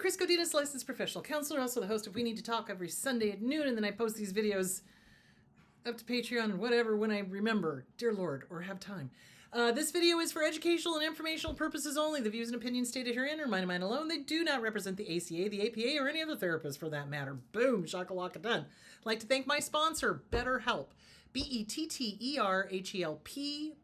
Chris Godinez, licensed professional counselor, also the host of We Need to Talk every Sunday at noon, and then I post these videos up to Patreon and whatever when I remember, dear Lord, or have time. This video is for educational and informational purposes only. The views and opinions stated herein are mine and mine alone. They do not represent the ACA, the APA, or any other therapist for that matter. Boom, shakalaka done. I'd like to thank my sponsor, BetterHelp. BetterHelp,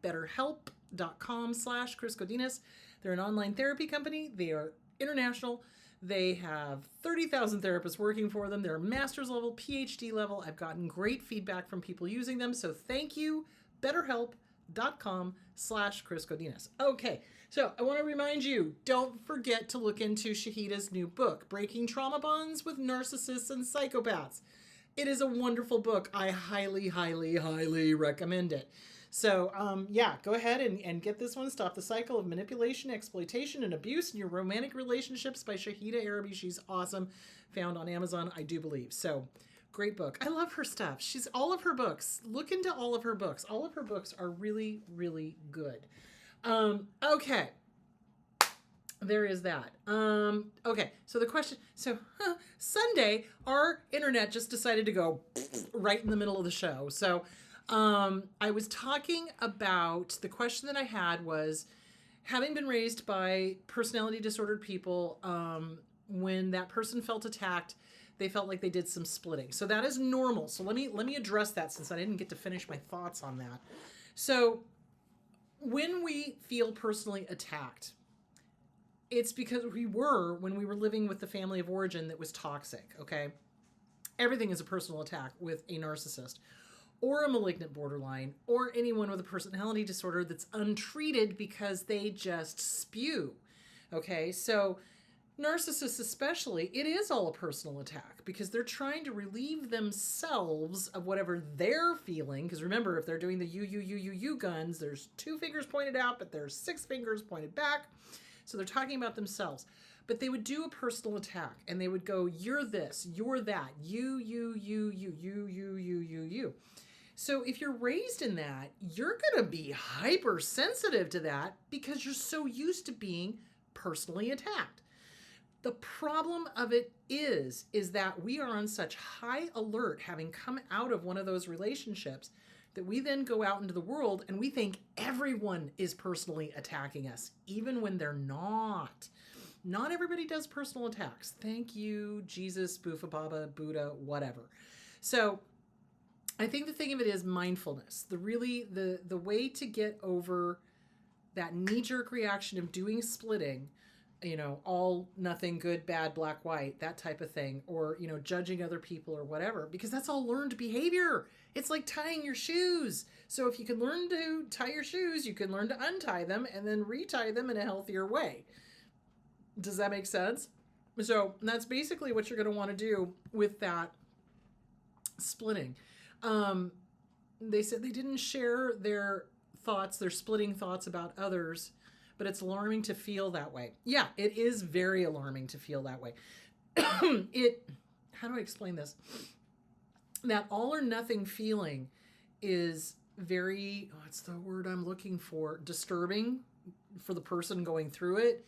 betterhelp.com/Chris Godinez. They're an online therapy company. They are international. They have 30,000 therapists working for them. They're master's level, PhD level. I've gotten great feedback from people using them. So thank you, betterhelp.com/Chris Godinez. Okay, so I want to remind you, don't forget to look into Shahida's new book, Breaking Trauma Bonds with Narcissists and Psychopaths. It is a wonderful book. I highly, highly, highly recommend it. So, go ahead and get this one. Stop the Cycle of Manipulation, Exploitation, and Abuse in Your Romantic Relationships by Shahida Arabi. She's awesome. Found on Amazon, I do believe. So, great book. I love her stuff. All of her books. Look into all of her books. All of her books are really, really good. Okay. There is that. Okay, so the question, Sunday, our internet just decided to go right in the middle of the show. So, I was talking about, the question that I had was, having been raised by personality disordered people, when that person felt attacked, they felt like they did some splitting. So that is normal. So let me address that since I didn't get to finish my thoughts on that. So when we feel personally attacked, it's because when we were living with the family of origin that was toxic, okay? Everything is a personal attack with a narcissist or a malignant borderline or anyone with a personality disorder that's untreated because they just spew, okay? So narcissists especially, it is all a personal attack because they're trying to relieve themselves of whatever they're feeling. Because remember, if they're doing the you guns, there's 2 fingers pointed out, but there's 6 fingers pointed back. So they're talking about themselves. But they would do a personal attack and they would go, you're this, you're that, you. So if you're raised in that, you're going to be hypersensitive to that because you're so used to being personally attacked. The problem of it is that we are on such high alert, having come out of one of those relationships, that we then go out into the world and we think everyone is personally attacking us, even when they're not. Not everybody does personal attacks. Thank you, Jesus, Bufa Baba, Buddha, whatever. So I think the thing of it is mindfulness. The way to get over that knee-jerk reaction of doing splitting, all, nothing, good, bad, black, white, that type of thing, or, judging other people or whatever, because that's all learned behavior. It's like tying your shoes. So if you can learn to tie your shoes, you can learn to untie them and then retie them in a healthier way. Does that make sense? So that's basically what you're going to want to do with that splitting. They said they didn't share their splitting thoughts about others, but it's alarming to feel that way. Yeah, it is very alarming to feel that way. How do I explain this? That all or nothing feeling is very, what's the word I'm looking for? Disturbing for the person going through it,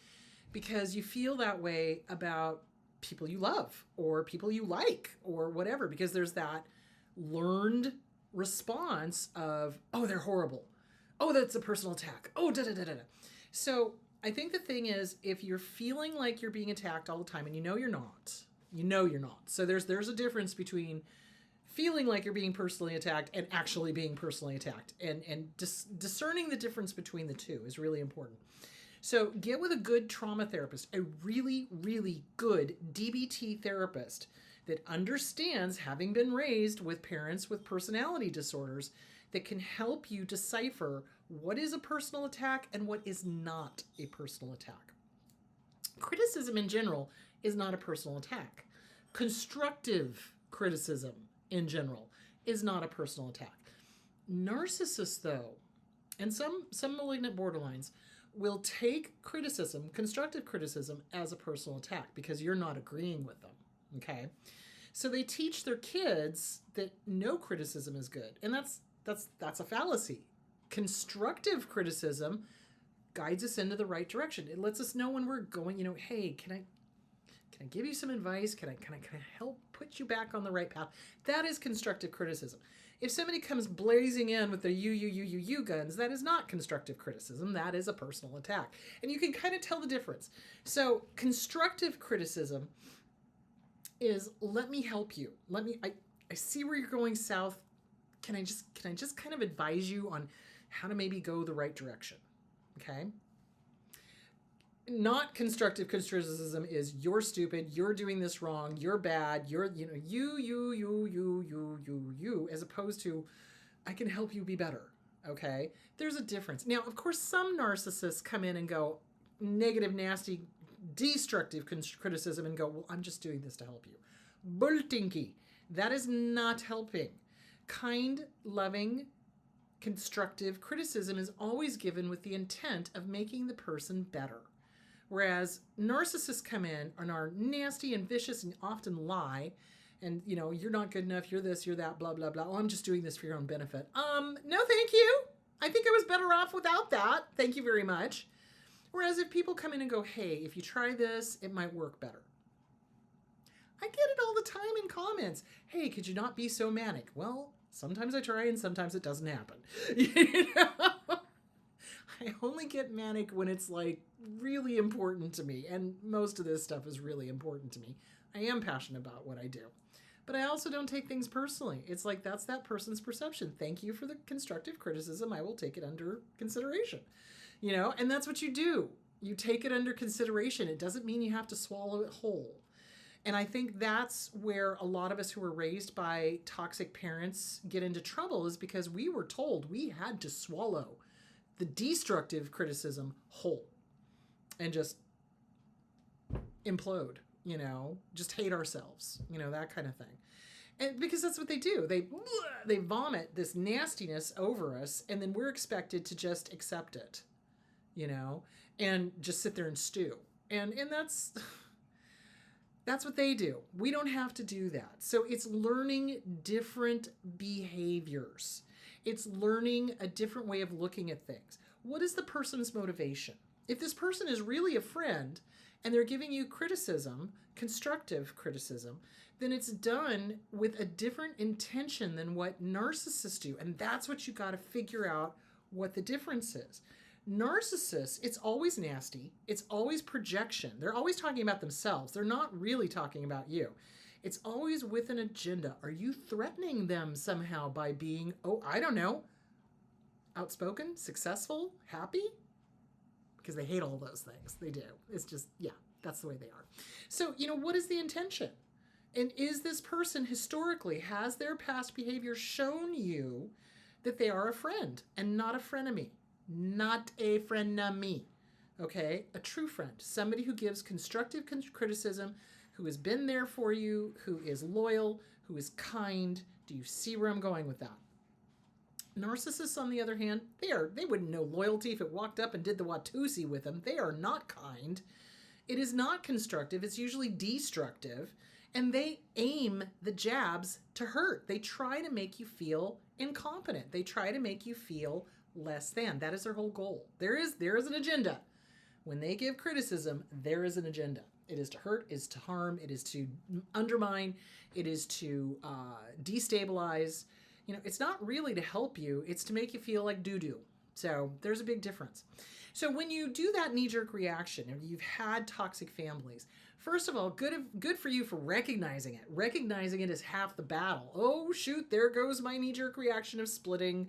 because you feel that way about people you love or people you like or whatever, because there's that learned response of, oh, they're horrible. Oh, that's a personal attack. Oh, da-da-da-da-da. So I think the thing is, if you're feeling like you're being attacked all the time and you're not. So there's a difference between feeling like you're being personally attacked and actually being personally attacked. And discerning the difference between the two is really important. So get with a good trauma therapist, a really, really good DBT therapist that understands, having been raised with parents with personality disorders, that can help you decipher what is a personal attack and what is not a personal attack. Criticism in general is not a personal attack. Constructive criticism in general is not a personal attack. Narcissists, though, and some malignant borderlines will take criticism, constructive criticism, as a personal attack because you're not agreeing with them, okay? So they teach their kids that no criticism is good, and that's a fallacy. Constructive criticism guides us into the right direction. It lets us know when we're going, hey, can Can I give you some advice? Can I help put you back on the right path? That is constructive criticism. If somebody comes blazing in with the you guns, that is not constructive criticism. That is a personal attack. And you can kind of tell the difference. So constructive criticism is, let me help you. I see where you're going south. Can I just kind of advise you on how to maybe go the right direction? Okay? Not constructive criticism is, you're stupid, you're doing this wrong, you're bad, you're, you, as opposed to, I can help you be better. Okay? There's a difference. Now, of course, some narcissists come in and go negative, nasty, destructive criticism and go, well, I'm just doing this to help you. Bulltinky. That is not helping. Kind, loving, constructive criticism is always given with the intent of making the person better. Whereas narcissists come in and are nasty and vicious and often lie. And, you're not good enough, you're this, you're that, blah, blah, blah. Oh, I'm just doing this for your own benefit. No, thank you. I think I was better off without that. Thank you very much. Whereas if people come in and go, hey, if you try this, it might work better. I get it all the time in comments. Hey, could you not be so manic? Well, sometimes I try and sometimes it doesn't happen. I only get manic when it's like really important to me. And most of this stuff is really important to me. I am passionate about what I do. But I also don't take things personally. It's like, that's that person's perception. Thank you for the constructive criticism. I will take it under consideration. And that's what you do. You take it under consideration. It doesn't mean you have to swallow it whole. And I think that's where a lot of us who were raised by toxic parents get into trouble, is because we were told we had to swallow the destructive criticism whole and just implode, just hate ourselves, that kind of thing. And because that's what they do. They vomit this nastiness over us, and then we're expected to just accept it, and just sit there and stew. And that's what they do. We don't have to do that. So it's learning different behaviors. It's learning a different way of looking at things. What is the person's motivation? If this person is really a friend and they're giving you criticism, constructive criticism, then it's done with a different intention than what narcissists do. And that's what you got to figure out what the difference is. Narcissists, it's always nasty. It's always projection. They're always talking about themselves. They're not really talking about you. It's always with an agenda. Are you threatening them somehow by being, outspoken, successful, happy? Because they hate all those things. They do. It's just, that's the way they are. So, what is the intention? And is this person historically, has their past behavior shown you that they are a friend and not a frenemy? Not a frenemy. Okay? A true friend. Somebody who gives constructive criticism, who has been there for you, who is loyal, who is kind. Do you see where I'm going with that? Narcissists, on the other hand, they wouldn't know loyalty if it walked up and did the Watusi with them. They are not kind. It is not constructive. It's usually destructive. And they aim the jabs to hurt. They try to make you feel incompetent. They try to make you feel less than. That is their whole goal. There is an agenda. When they give criticism, there is an agenda. It is to hurt, it is to harm, it is to undermine, it is to destabilize. It's not really to help you. It's to make you feel like doo-doo. So there's a big difference. So when you do that knee-jerk reaction, and you've had toxic families, first of all, good for you for recognizing it. Recognizing it is half the battle. Oh, shoot, there goes my knee-jerk reaction of splitting.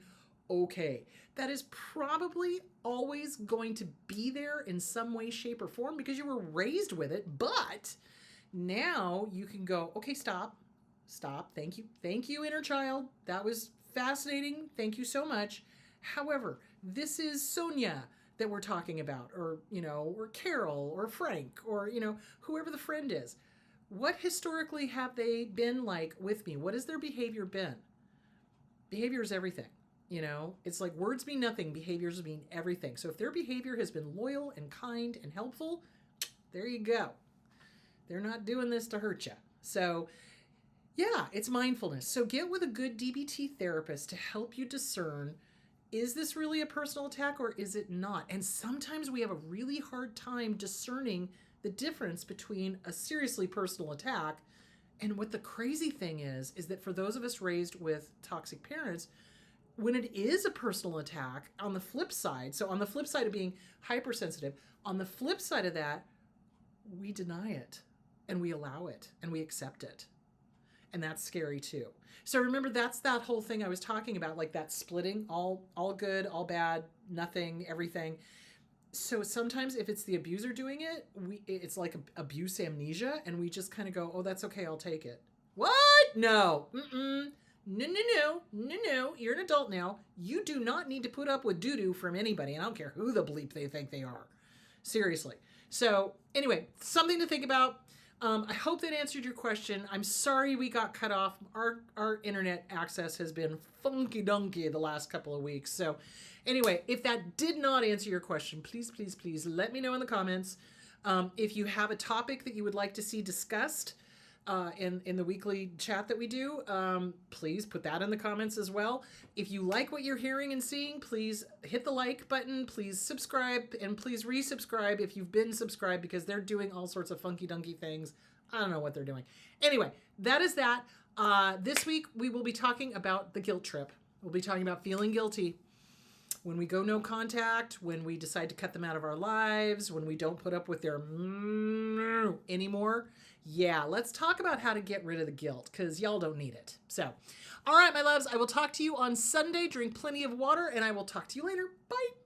Okay. That is probably always going to be there in some way, shape, or form because you were raised with it. But now you can go, okay, stop. Thank you, inner child. That was fascinating. Thank you so much. However, this is Sonia that we're talking about, or Carol, or Frank, or, whoever the friend is. What historically have they been like with me? What has their behavior been? Behavior is everything. It's like words mean nothing. Behaviors mean everything. So if their behavior has been loyal and kind and helpful, there you go. They're not doing this to hurt you. So yeah, it's mindfulness. So get with a good DBT therapist to help you discern, is this really a personal attack or is it not? And sometimes we have a really hard time discerning the difference between a seriously personal attack and what the crazy thing is that for those of us raised with toxic parents, when it is a personal attack, on the flip side, so on the flip side of being hypersensitive, on the flip side of that, we deny it and we allow it and we accept it. And that's scary too. So remember, that's that whole thing I was talking about, like that splitting, all good, all bad, nothing, everything. So sometimes if it's the abuser doing it, it's like abuse amnesia, and we just kind of go, oh, that's okay, I'll take it. What? No. No. You're an adult now. You do not need to put up with doo-doo from anybody, and I don't care who the bleep they think they are. Seriously. So anyway, something to think about. I hope that answered your question. I'm sorry we got cut off. Our internet access has been funky donkey the last couple of weeks. So anyway, if that did not answer your question, please let me know in the comments. If you have a topic that you would like to see discussed in the weekly chat that we do, please put that in the comments as well. If you like what you're hearing and seeing, please hit the like button, please subscribe, and please resubscribe if you've been subscribed, because they're doing all sorts of funky dunky things. I don't know what they're doing. Anyway, that is that. This week we will be talking about the guilt trip. We'll be talking about feeling guilty when we go no contact, when we decide to cut them out of our lives, when we don't put up with their anymore. Yeah, let's talk about how to get rid of the guilt, because y'all don't need it. So, all right, my loves, I will talk to you on Sunday. Drink plenty of water, and I will talk to you later. Bye.